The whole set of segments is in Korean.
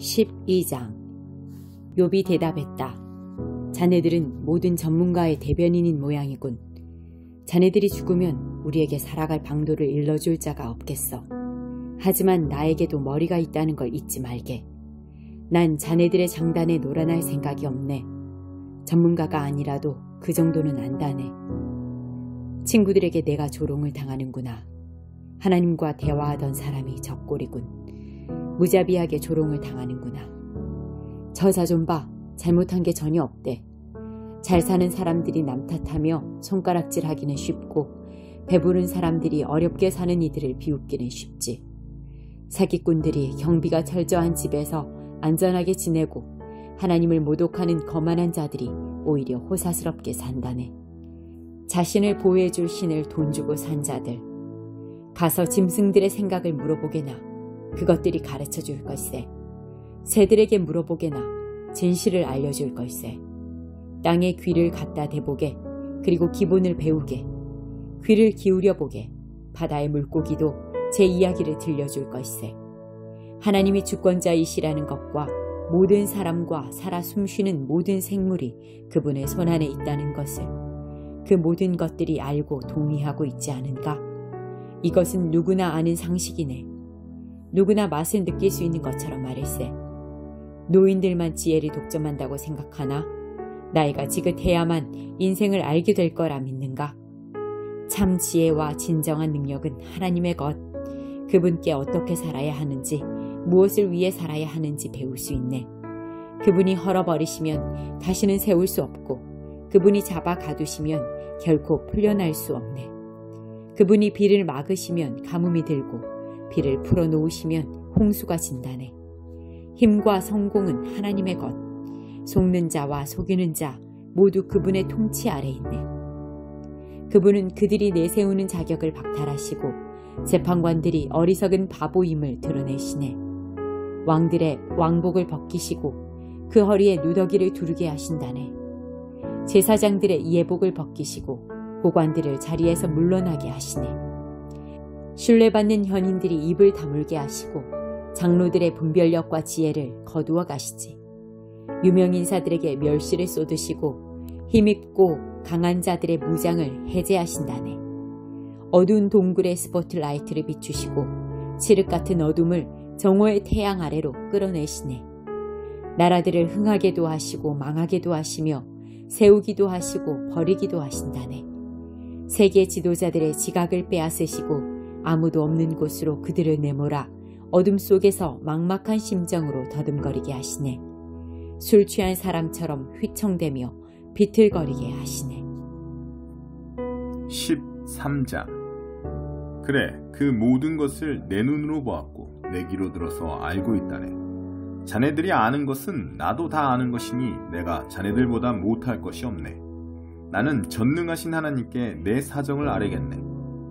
12장. 욥이 대답했다. 자네들은 모든 전문가의 대변인인 모양이군. 자네들이 죽으면 우리에게 살아갈 방도를 일러줄 자가 없겠어. 하지만 나에게도 머리가 있다는 걸 잊지 말게. 난 자네들의 장단에 놀아날 생각이 없네. 전문가가 아니라도 그 정도는 안다네. 친구들에게 내가 조롱을 당하는구나. 하나님과 대화하던 사람이 적골이군. 무자비하게 조롱을 당하는구나. 저 자 좀 봐. 잘못한 게 전혀 없대. 잘 사는 사람들이 남 탓하며 손가락질하기는 쉽고 배부른 사람들이 어렵게 사는 이들을 비웃기는 쉽지. 사기꾼들이 경비가 철저한 집에서 안전하게 지내고 하나님을 모독하는 거만한 자들이 오히려 호사스럽게 산다네. 자신을 보호해줄 신을 돈 주고 산 자들. 가서 짐승들의 생각을 물어보게나. 그것들이 가르쳐줄 걸세. 새들에게 물어보게나. 진실을 알려줄 걸세. 땅에 귀를 갖다 대보게. 그리고 기본을 배우게. 귀를 기울여보게. 바다의 물고기도 제 이야기를 들려줄 걸세. 하나님이 주권자이시라는 것과 모든 사람과 살아 숨쉬는 모든 생물이 그분의 손안에 있다는 것을 그 모든 것들이 알고 동의하고 있지 않은가? 이것은 누구나 아는 상식이네. 누구나 맛을 느낄 수 있는 것처럼 말일세. 노인들만 지혜를 독점한다고 생각하나? 나이가 지긋해야만 인생을 알게 될 거라 믿는가? 참 지혜와 진정한 능력은 하나님의 것. 그분께 어떻게 살아야 하는지, 무엇을 위해 살아야 하는지 배울 수 있네. 그분이 헐어버리시면 다시는 세울 수 없고 그분이 잡아 가두시면 결코 풀려날 수 없네. 그분이 비를 막으시면 가뭄이 들고 비를 풀어놓으시면 홍수가 진다네. 힘과 성공은 하나님의 것. 속는 자와 속이는 자 모두 그분의 통치 아래 있네. 그분은 그들이 내세우는 자격을 박탈하시고 재판관들이 어리석은 바보임을 드러내시네. 왕들의 왕복을 벗기시고 그 허리에 누더기를 두르게 하신다네. 제사장들의 예복을 벗기시고 고관들을 자리에서 물러나게 하시네. 신뢰받는 현인들이 입을 다물게 하시고 장로들의 분별력과 지혜를 거두어 가시지. 유명인사들에게 멸시를 쏟으시고 힘있고 강한 자들의 무장을 해제하신다네. 어두운 동굴의 스포트라이트를 비추시고 칠흑 같은 어둠을 정오의 태양 아래로 끌어내시네. 나라들을 흥하게도 하시고 망하게도 하시며 세우기도 하시고 버리기도 하신다네. 세계 지도자들의 지각을 빼앗으시고 아무도 없는 곳으로 그들을 내몰아 어둠 속에서 막막한 심정으로 더듬거리게 하시네. 술 취한 사람처럼 휘청대며 비틀거리게 하시네. 13장. 그래, 그 모든 것을 내 눈으로 보았고 내 귀로 들어서 알고 있다네. 자네들이 아는 것은 나도 다 아는 것이니 내가 자네들보다 못할 것이 없네. 나는 전능하신 하나님께 내 사정을 아뢰겠네.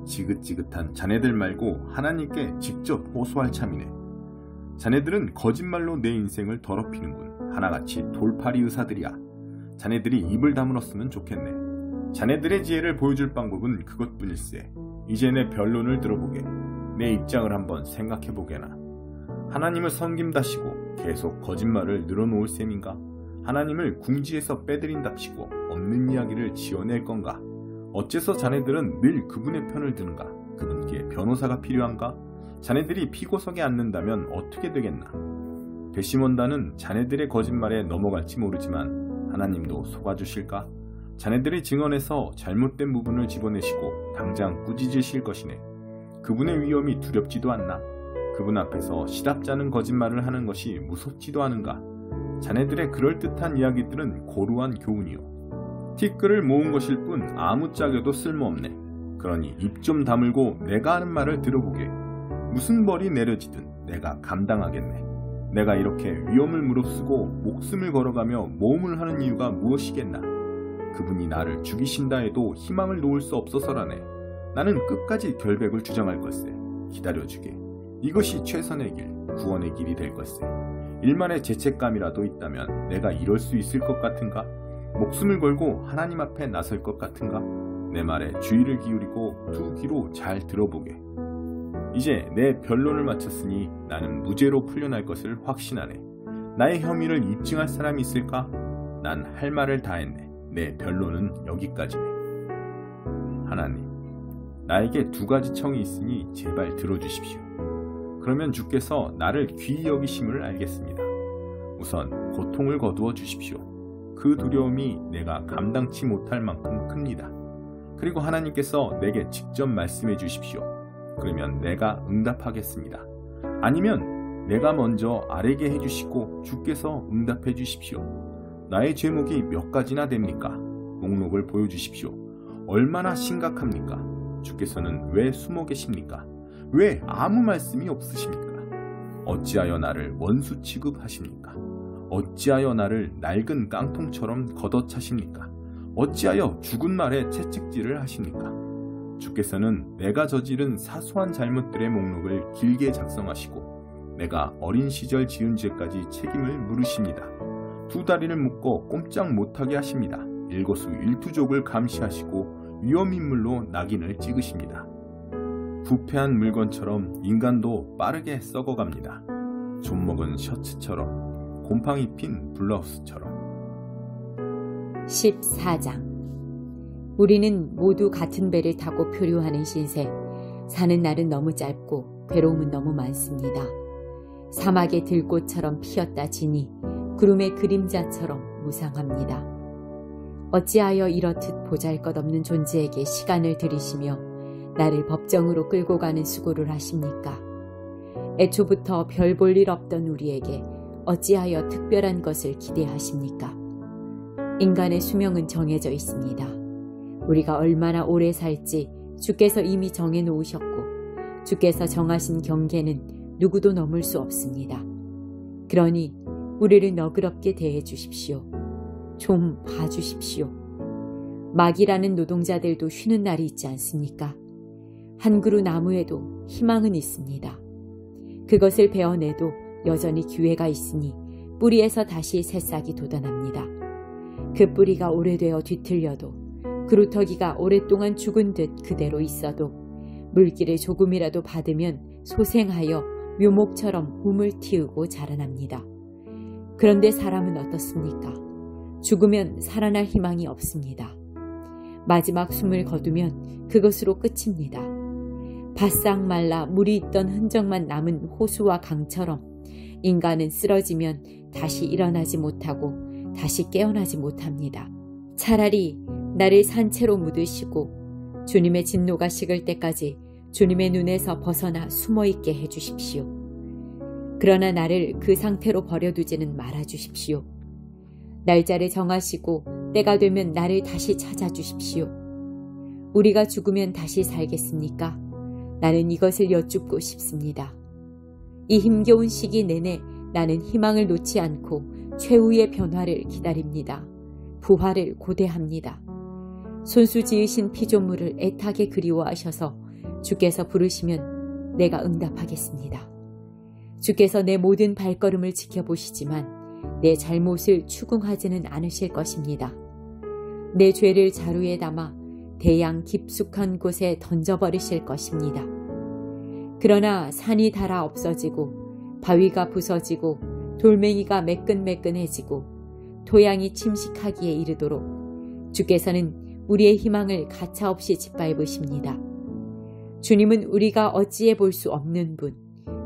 지긋지긋한 자네들 말고 하나님께 직접 호소할 참이네. 자네들은 거짓말로 내 인생을 더럽히는군. 하나같이 돌팔이 의사들이야. 자네들이 입을 다물었으면 좋겠네. 자네들의 지혜를 보여줄 방법은 그것뿐일세. 이제 내 변론을 들어보게. 내 입장을 한번 생각해보게나. 하나님을 섬김다시고 계속 거짓말을 늘어놓을 셈인가? 하나님을 궁지에서 빼들인답시고 없는 이야기를 지어낼 건가? 어째서 자네들은 늘 그분의 편을 드는가? 그분께 변호사가 필요한가? 자네들이 피고석에 앉는다면 어떻게 되겠나? 배심원단은 자네들의 거짓말에 넘어갈지 모르지만 하나님도 속아주실까? 자네들의 증언에서 잘못된 부분을 집어내시고 당장 꾸짖으실 것이네. 그분의 위엄이 두렵지도 않나? 그분 앞에서 시답잖은 거짓말을 하는 것이 무섭지도 않은가? 자네들의 그럴듯한 이야기들은 고루한 교훈이요. 티끌을 모은 것일 뿐 아무짝에도 쓸모없네. 그러니 입 좀 다물고 내가 하는 말을 들어보게. 무슨 벌이 내려지든 내가 감당하겠네. 내가 이렇게 위험을 무릅쓰고 목숨을 걸어가며 모험을 하는 이유가 무엇이겠나? 그분이 나를 죽이신다 해도 희망을 놓을 수 없어서라네. 나는 끝까지 결백을 주장할 걸세. 기다려주게. 이것이 최선의 길, 구원의 길이 될 걸세. 일만의 죄책감이라도 있다면 내가 이럴 수 있을 것 같은가? 목숨을 걸고 하나님 앞에 나설 것 같은가? 내 말에 주의를 기울이고 두 귀로 잘 들어보게. 이제 내 변론을 마쳤으니 나는 무죄로 풀려날 것을 확신하네. 나의 혐의를 입증할 사람이 있을까? 난 할 말을 다 했네. 내 변론은 여기까지네. 하나님, 나에게 두 가지 청이 있으니 제발 들어주십시오. 그러면 주께서 나를 귀히 여기심을 알겠습니다. 우선 고통을 거두어 주십시오. 그 두려움이 내가 감당치 못할 만큼 큽니다. 그리고 하나님께서 내게 직접 말씀해 주십시오. 그러면 내가 응답하겠습니다. 아니면 내가 먼저 아뢰게 해주시고 주께서 응답해 주십시오. 나의 죄목이 몇 가지나 됩니까? 목록을 보여주십시오. 얼마나 심각합니까? 주께서는 왜 숨어 계십니까? 왜 아무 말씀이 없으십니까? 어찌하여 나를 원수 취급하십니까? 어찌하여 나를 낡은 깡통처럼 걷어차십니까? 어찌하여 죽은 말에 채찍질을 하십니까? 주께서는 내가 저지른 사소한 잘못들의 목록을 길게 작성하시고 내가 어린 시절 지은 죄까지 책임을 물으십니다. 두 다리를 묶어 꼼짝 못하게 하십니다. 일거수일투족을 감시하시고 위험인물로 낙인을 찍으십니다. 부패한 물건처럼 인간도 빠르게 썩어갑니다. 좀먹은 셔츠처럼, 곰팡이 핀 블라우스처럼. 14장. 우리는 모두 같은 배를 타고 표류하는 신세. 사는 날은 너무 짧고 괴로움은 너무 많습니다. 사막의 들꽃처럼 피었다 지니 구름의 그림자처럼 무상합니다. 어찌하여 이렇듯 보잘것없는 존재에게 시간을 들이시며 나를 법정으로 끌고 가는 수고를 하십니까? 애초부터 별 볼 일 없던 우리에게 어찌하여 특별한 것을 기대하십니까? 인간의 수명은 정해져 있습니다. 우리가 얼마나 오래 살지 주께서 이미 정해놓으셨고 주께서 정하신 경계는 누구도 넘을 수 없습니다. 그러니 우리를 너그럽게 대해 주십시오. 좀 봐주십시오. 막이라는 노동자들도 쉬는 날이 있지 않습니까? 한 그루 나무에도 희망은 있습니다. 그것을 베어내도 여전히 기회가 있으니 뿌리에서 다시 새싹이 돋아납니다. 그 뿌리가 오래되어 뒤틀려도 그루터기가 오랫동안 죽은 듯 그대로 있어도 물기를 조금이라도 받으면 소생하여 묘목처럼 움을 틔우고 자라납니다. 그런데 사람은 어떻습니까? 죽으면 살아날 희망이 없습니다. 마지막 숨을 거두면 그것으로 끝입니다. 바싹 말라 물이 있던 흔적만 남은 호수와 강처럼 인간은 쓰러지면 다시 일어나지 못하고 다시 깨어나지 못합니다. 차라리 나를 산채로 묻으시고 주님의 진노가 식을 때까지 주님의 눈에서 벗어나 숨어있게 해주십시오. 그러나 나를 그 상태로 버려두지는 말아주십시오. 날짜를 정하시고 때가 되면 나를 다시 찾아주십시오. 우리가 죽으면 다시 살겠습니까? 나는 이것을 여쭙고 싶습니다. 이 힘겨운 시기 내내 나는 희망을 놓지 않고 최후의 변화를 기다립니다. 부활을 고대합니다. 손수 지으신 피조물을 애타게 그리워하셔서 주께서 부르시면 내가 응답하겠습니다. 주께서 내 모든 발걸음을 지켜보시지만 내 잘못을 추궁하지는 않으실 것입니다. 내 죄를 자루에 담아 대양 깊숙한 곳에 던져버리실 것입니다. 그러나 산이 닳아 없어지고 바위가 부서지고 돌멩이가 매끈매끈해지고 토양이 침식하기에 이르도록 주께서는 우리의 희망을 가차없이 짓밟으십니다. 주님은 우리가 어찌해 볼 수 없는 분,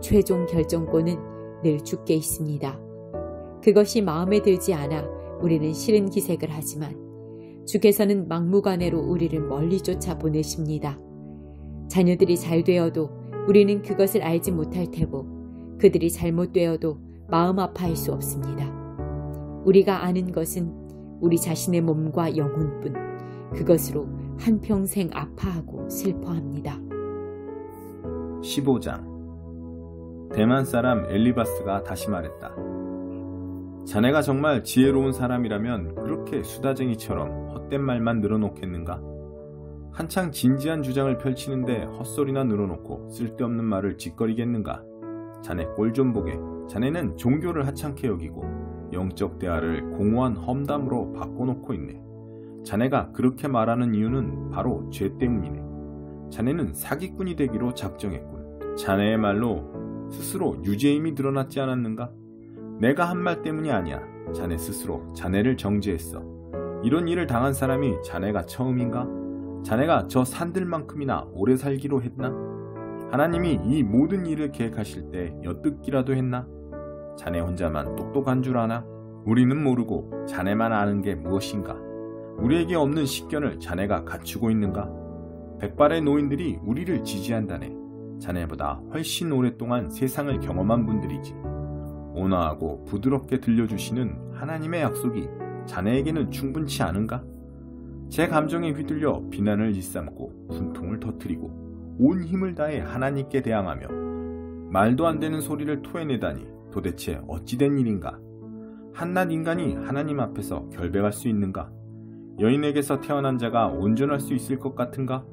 최종 결정권은 늘 주께 있습니다. 그것이 마음에 들지 않아 우리는 싫은 기색을 하지만 주께서는 막무가내로 우리를 멀리 쫓아 보내십니다. 자녀들이 잘 되어도 우리는 그것을 알지 못할 테고 그들이 잘못되어도 마음 아파할 수 없습니다. 우리가 아는 것은 우리 자신의 몸과 영혼뿐 그것으로 한평생 아파하고 슬퍼합니다. 15장. 대만 사람 엘리바스가 다시 말했다. 자네가 정말 지혜로운 사람이라면 그렇게 수다쟁이처럼 헛된 말만 늘어놓겠는가? 한창 진지한 주장을 펼치는데 헛소리나 늘어놓고 쓸데없는 말을 짓거리겠는가? 자네 꼴 좀 보게. 자네는 종교를 하찮게 여기고 영적 대화를 공허한 험담으로 바꿔놓고 있네. 자네가 그렇게 말하는 이유는 바로 죄 때문이네. 자네는 사기꾼이 되기로 작정했군. 자네의 말로 스스로 유죄임이 드러났지 않았는가? 내가 한 말 때문이 아니야. 자네 스스로 자네를 정죄했어. 이런 일을 당한 사람이 자네가 처음인가? 자네가 저 산들만큼이나 오래 살기로 했나? 하나님이 이 모든 일을 계획하실 때 엿듣기라도 했나? 자네 혼자만 똑똑한 줄 아나? 우리는 모르고 자네만 아는 게 무엇인가? 우리에게 없는 식견을 자네가 갖추고 있는가? 백발의 노인들이 우리를 지지한다네. 자네보다 훨씬 오랫동안 세상을 경험한 분들이지. 온화하고 부드럽게 들려주시는 하나님의 약속이 자네에게는 충분치 않은가? 제 감정에 휘둘려 비난을 일삼고 분통을 터뜨리고 온 힘을 다해 하나님께 대항하며 말도 안 되는 소리를 토해내다니 도대체 어찌된 일인가? 한낱 인간이 하나님 앞에서 결백할 수 있는가? 여인에게서 태어난 자가 온전할 수 있을 것 같은가?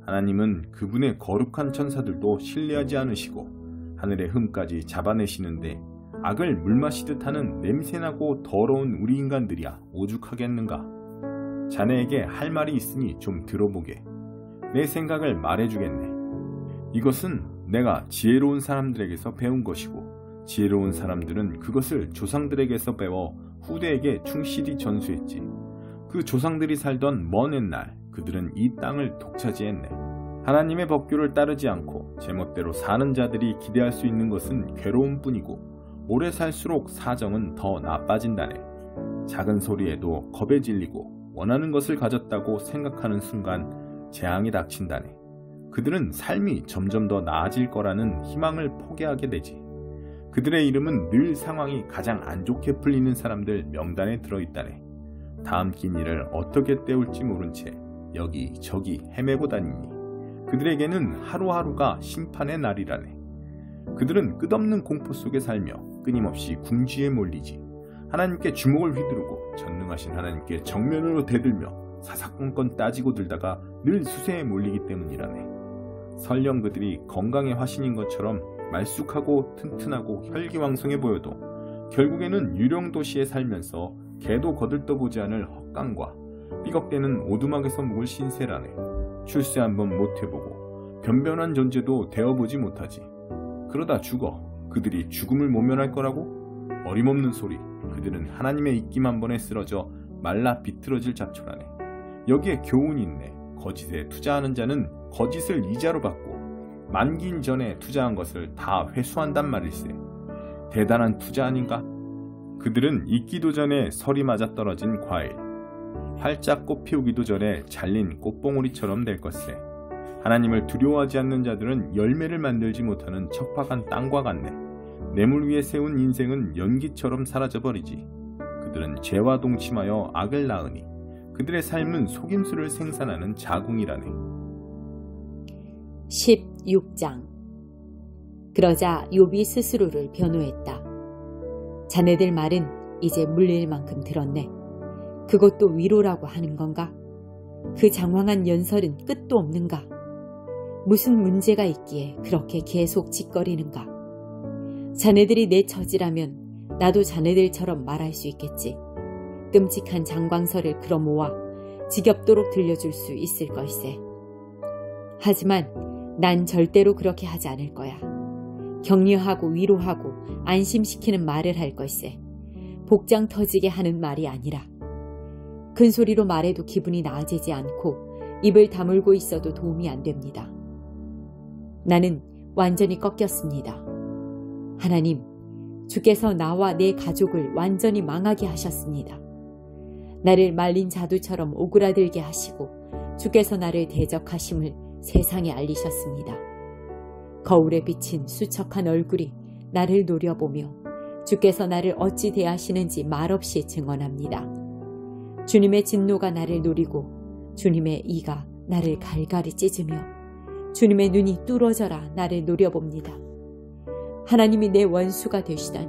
하나님은 그분의 거룩한 천사들도 신뢰하지 않으시고 하늘의 흠까지 잡아내시는데 악을 물마시듯 하는 냄새나고 더러운 우리 인간들이야 오죽하겠는가? 자네에게 할 말이 있으니 좀 들어보게. 내 생각을 말해주겠네. 이것은 내가 지혜로운 사람들에게서 배운 것이고 지혜로운 사람들은 그것을 조상들에게서 배워 후대에게 충실히 전수했지. 그 조상들이 살던 먼 옛날 그들은 이 땅을 독차지했네. 하나님의 법규를 따르지 않고 제멋대로 사는 자들이 기대할 수 있는 것은 괴로움뿐이고 오래 살수록 사정은 더 나빠진다네. 작은 소리에도 겁에 질리고 원하는 것을 가졌다고 생각하는 순간 재앙이 닥친다네. 그들은 삶이 점점 더 나아질 거라는 희망을 포기하게 되지. 그들의 이름은 늘 상황이 가장 안 좋게 풀리는 사람들 명단에 들어있다네. 다음 긴 일을 어떻게 때울지 모른 채 여기저기 헤매고 다니니 그들에게는 하루하루가 심판의 날이라네. 그들은 끝없는 공포 속에 살며 끊임없이 궁지에 몰리지. 하나님께 주먹을 휘두르고 전능하신 하나님께 정면으로 대들며 사사건건 따지고 들다가 늘 수세에 몰리기 때문이라네. 설령 그들이 건강의 화신인 것처럼 말쑥하고 튼튼하고 혈기왕성해 보여도 결국에는 유령 도시에 살면서 개도 거들떠보지 않을 헛강과 삐걱대는 오두막에서 묵을 신세라네. 출세 한번 못해보고 변변한 존재도 되어보지 못하지. 그러다 죽어. 그들이 죽음을 모면할 거라고? 어림없는 소리. 그들은 하나님의 입김 한 번에 쓰러져 말라 비틀어질 잡초라네. 여기에 교훈이 있네. 거짓에 투자하는 자는 거짓을 이자로 받고 만기인 전에 투자한 것을 다 회수한단 말일세. 대단한 투자 아닌가? 그들은 익기도 전에 설이 맞아 떨어진 과일, 활짝 꽃 피우기도 전에 잘린 꽃봉오리처럼 될 것세. 하나님을 두려워하지 않는 자들은 열매를 만들지 못하는 척박한 땅과 같네. 뇌물 위에 세운 인생은 연기처럼 사라져버리지. 그들은 죄와 동침하여 악을 낳으니 그들의 삶은 속임수를 생산하는 자궁이라네. 16장. 그러자 욥이 스스로를 변호했다. 자네들 말은 이제 물릴 만큼 들었네. 그것도 위로라고 하는 건가? 그 장황한 연설은 끝도 없는가? 무슨 문제가 있기에 그렇게 계속 짓거리는가? 자네들이 내 처지라면 나도 자네들처럼 말할 수 있겠지. 끔찍한 장광설을 끌어모아 지겹도록 들려줄 수 있을 걸세. 하지만 난 절대로 그렇게 하지 않을 거야. 격려하고 위로하고 안심시키는 말을 할 걸세. 복장 터지게 하는 말이 아니라. 큰 소리로 말해도 기분이 나아지지 않고 입을 다물고 있어도 도움이 안 됩니다. 나는 완전히 꺾였습니다. 하나님, 주께서 나와 내 가족을 완전히 망하게 하셨습니다. 나를 말린 자두처럼 오그라들게 하시고 주께서 나를 대적하심을 세상에 알리셨습니다. 거울에 비친 수척한 얼굴이 나를 노려보며 주께서 나를 어찌 대하시는지 말없이 증언합니다. 주님의 진노가 나를 노리고 주님의 이가 나를 갈갈이 찢으며 주님의 눈이 뚫어져라 나를 노려봅니다. 하나님이 내 원수가 되시다니.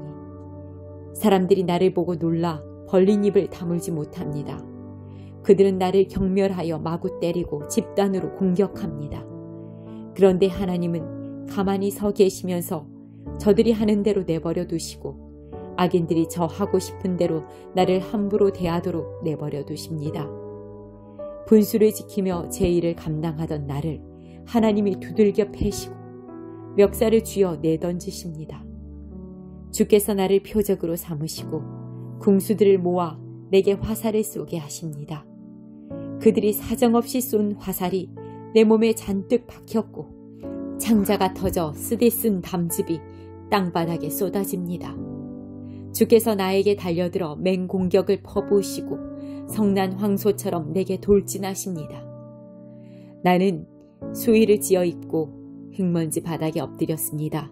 사람들이 나를 보고 놀라 벌린 입을 다물지 못합니다. 그들은 나를 경멸하여 마구 때리고 집단으로 공격합니다. 그런데 하나님은 가만히 서 계시면서 저들이 하는 대로 내버려 두시고 악인들이 저 하고 싶은 대로 나를 함부로 대하도록 내버려 두십니다. 분수를 지키며 제 일을 감당하던 나를 하나님이 두들겨 패시고 멱살을 쥐어 내던지십니다. 주께서 나를 표적으로 삼으시고 궁수들을 모아 내게 화살을 쏘게 하십니다. 그들이 사정없이 쏜 화살이 내 몸에 잔뜩 박혔고 창자가 터져 쓰디 쓴 담즙이 땅바닥에 쏟아집니다. 주께서 나에게 달려들어 맹공격을 퍼부으시고 성난 황소처럼 내게 돌진하십니다. 나는 수의를 지어 입고 흙먼지 바닥에 엎드렸습니다.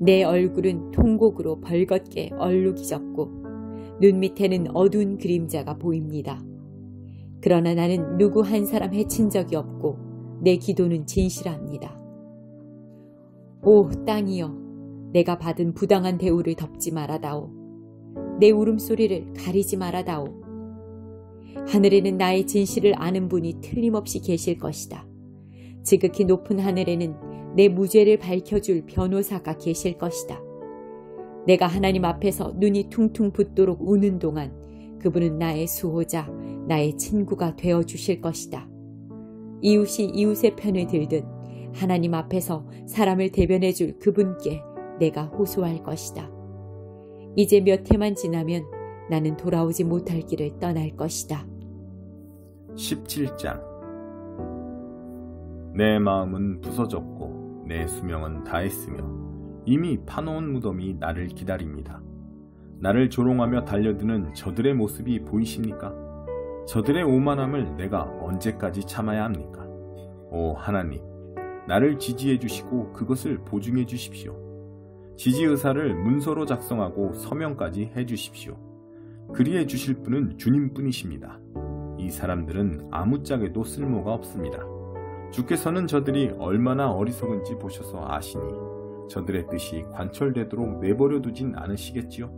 내 얼굴은 통곡으로 벌겋게 얼룩이 졌고 눈 밑에는 어두운 그림자가 보입니다. 그러나 나는 누구 한 사람 해친 적이 없고 내 기도는 진실합니다. 오 땅이여, 내가 받은 부당한 대우를 덮지 말아다오. 내 울음소리를 가리지 말아다오. 하늘에는 나의 진실을 아는 분이 틀림없이 계실 것이다. 지극히 높은 하늘에는 내 무죄를 밝혀줄 변호사가 계실 것이다. 내가 하나님 앞에서 눈이 퉁퉁 붓도록 우는 동안 그분은 나의 수호자, 나의 친구가 되어주실 것이다. 이웃이 이웃의 편을 들듯 하나님 앞에서 사람을 대변해줄 그분께 내가 호소할 것이다. 이제 몇 해만 지나면 나는 돌아오지 못할 길을 떠날 것이다. 17장. 내 마음은 부서졌고 내 수명은 다했으며 이미 파놓은 무덤이 나를 기다립니다. 나를 조롱하며 달려드는 저들의 모습이 보이십니까? 저들의 오만함을 내가 언제까지 참아야 합니까? 오 하나님, 나를 지지해 주시고 그것을 보증해 주십시오. 지지 의사를 문서로 작성하고 서명까지 해 주십시오. 그리해 주실 분은 주님뿐이십니다. 이 사람들은 아무짝에도 쓸모가 없습니다. 주께서는 저들이 얼마나 어리석은지 보셔서 아시니 저들의 뜻이 관철되도록 내버려 두진 않으시겠지요.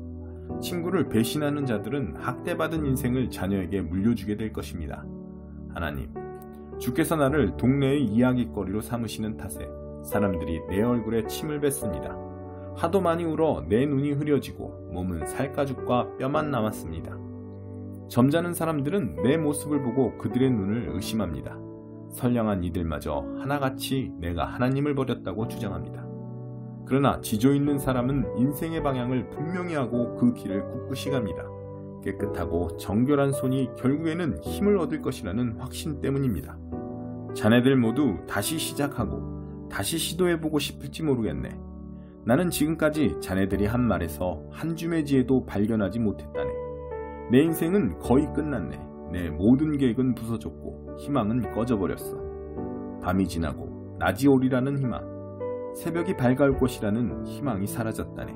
친구를 배신하는 자들은 학대받은 인생을 자녀에게 물려주게 될 것입니다. 하나님, 주께서 나를 동네의 이야기거리로 삼으시는 탓에 사람들이 내 얼굴에 침을 뱉습니다. 하도 많이 울어 내 눈이 흐려지고 몸은 살가죽과 뼈만 남았습니다. 점잖은 사람들은 내 모습을 보고 그들의 눈을 의심합니다. 선량한 이들마저 하나같이 내가 하나님을 버렸다고 주장합니다. 그러나 지조 있는 사람은 인생의 방향을 분명히 하고 그 길을 꿋꿋이 갑니다. 깨끗하고 정결한 손이 결국에는 힘을 얻을 것이라는 확신 때문입니다. 자네들 모두 다시 시작하고 다시 시도해보고 싶을지 모르겠네. 나는 지금까지 자네들이 한 말에서 한 줌의 지혜도 발견하지 못했다네. 내 인생은 거의 끝났네. 내 모든 계획은 부서졌고 희망은 꺼져버렸어. 밤이 지나고 낮이 오리라는 희망, 새벽이 밝아올 것이라는 희망이 사라졌다네.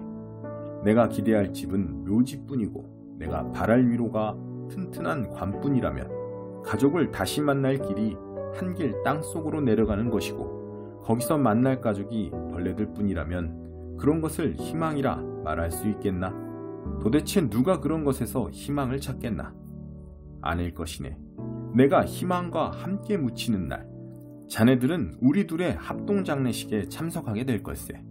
내가 기대할 집은 묘집뿐이고 내가 바랄 위로가 튼튼한 관뿐이라면 가족을 다시 만날 길이 한길 땅속으로 내려가는 것이고 거기서 만날 가족이 벌레들 뿐이라면 그런 것을 희망이라 말할 수 있겠나? 도대체 누가 그런 것에서 희망을 찾겠나? 아닐 것이네. 내가 희망과 함께 묻히는 날, 자네들은 우리 둘의 합동장례식에 참석하게 될 걸세.